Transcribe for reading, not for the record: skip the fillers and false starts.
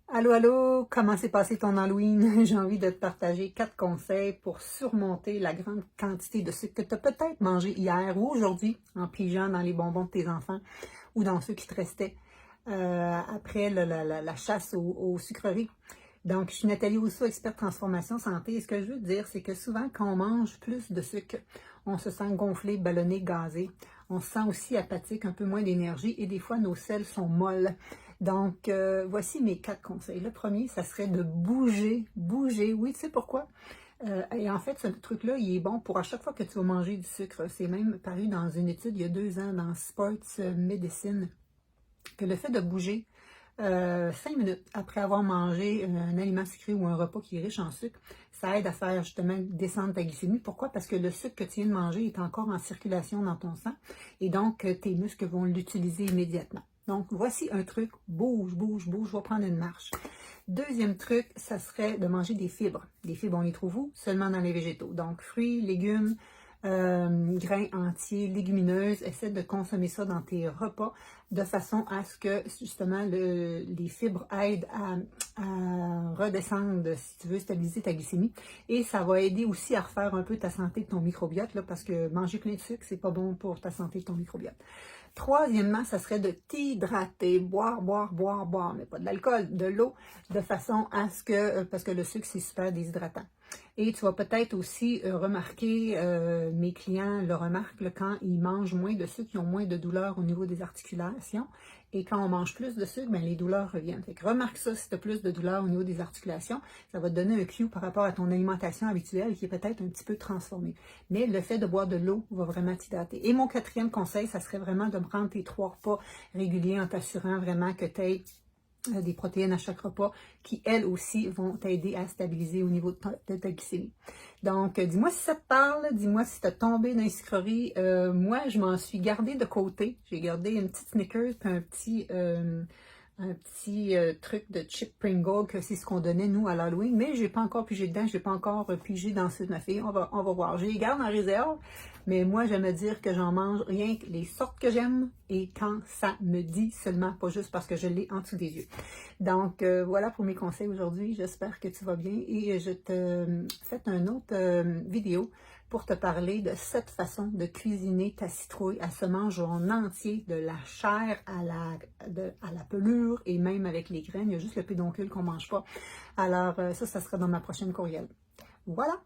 Allô, allô, comment s'est passé ton Halloween? J'ai envie de te partager 4 conseils pour surmonter la grande quantité de sucre que tu as peut-être mangé hier ou aujourd'hui en pigeant dans les bonbons de tes enfants ou dans ceux qui te restaient après la chasse aux sucreries. Donc, je suis Nathalie Rousseau, experte transformation santé. Et ce que je veux te dire, c'est que souvent, quand on mange plus de sucre, on se sent gonflé, ballonné, gazé. On se sent aussi apathique, un peu moins d'énergie et des fois, nos selles sont molles. Donc, voici mes 4 conseils. Le premier, ça serait de bouger, bouger. Oui, tu sais pourquoi? Et en fait, ce truc-là, il est bon pour à chaque fois que tu vas manger du sucre. C'est même paru dans une étude il y a 2 ans dans Sports Medicine que le fait de bouger 5 minutes après avoir mangé un aliment sucré ou un repas qui est riche en sucre, ça aide à faire justement descendre ta glycémie. Pourquoi? Parce que le sucre que tu viens de manger est encore en circulation dans ton sang et donc tes muscles vont l'utiliser immédiatement. Donc, voici un truc, bouge, bouge, bouge, je vais prendre une marche. Deuxième truc, ça serait de manger des fibres. Des fibres, on les trouve où? Seulement dans les végétaux. Donc, fruits, légumes, grains entiers, légumineuses, essaie de consommer ça dans tes repas de façon à ce que justement les fibres aident à redescendre, si tu veux, stabiliser ta glycémie. Et ça va aider aussi à refaire un peu ta santé de ton microbiote, là, parce que manger plein de sucre, c'est pas bon pour ta santé de ton microbiote. Troisièmement, ça serait de t'hydrater, boire, boire, boire, boire, mais pas de l'alcool, de l'eau, de façon à ce que, parce que le sucre, c'est super déshydratant. Et tu vas peut-être aussi remarquer, mes clients le remarquent là, quand ils mangent moins de sucre, ils ont moins de douleurs au niveau des articulations. Et quand on mange plus de sucre, ben, les douleurs reviennent. Fait que remarque ça si tu as plus de douleurs au niveau des articulations. Ça va te donner un cue par rapport à ton alimentation habituelle qui est peut-être un petit peu transformée. Mais le fait de boire de l'eau va vraiment t'hydrater. Et mon quatrième conseil, ça serait vraiment de prendre tes 3 repas réguliers en t'assurant vraiment que tu aies des protéines à chaque repas qui, elles aussi, vont t'aider à stabiliser au niveau de ta glycémie. Donc, dis-moi si ça te parle, dis-moi si tu as tombé dans les sucreries. Moi, je m'en suis gardée de côté. J'ai gardé une petite Snickers puis un petit truc de chip Pringle, que c'est ce qu'on donnait, nous, à l'Halloween, mais j'ai pas encore pigé dedans, j'ai pas encore pigé dans ce de ma fille. On va voir. Je les garde en réserve, mais moi, j'aime dire que j'en mange rien que les sortes que j'aime et quand ça me dit seulement, pas juste parce que je l'ai en dessous des yeux. Donc, voilà pour mes conseils aujourd'hui. J'espère que tu vas bien et je te fais une autre vidéo pour te parler de cette façon de cuisiner ta citrouille. Elle se mange en entier, de la chair à la pelure et même avec les graines. Il y a juste le pédoncule qu'on ne mange pas. Alors, ça sera dans ma prochaine courriel. Voilà!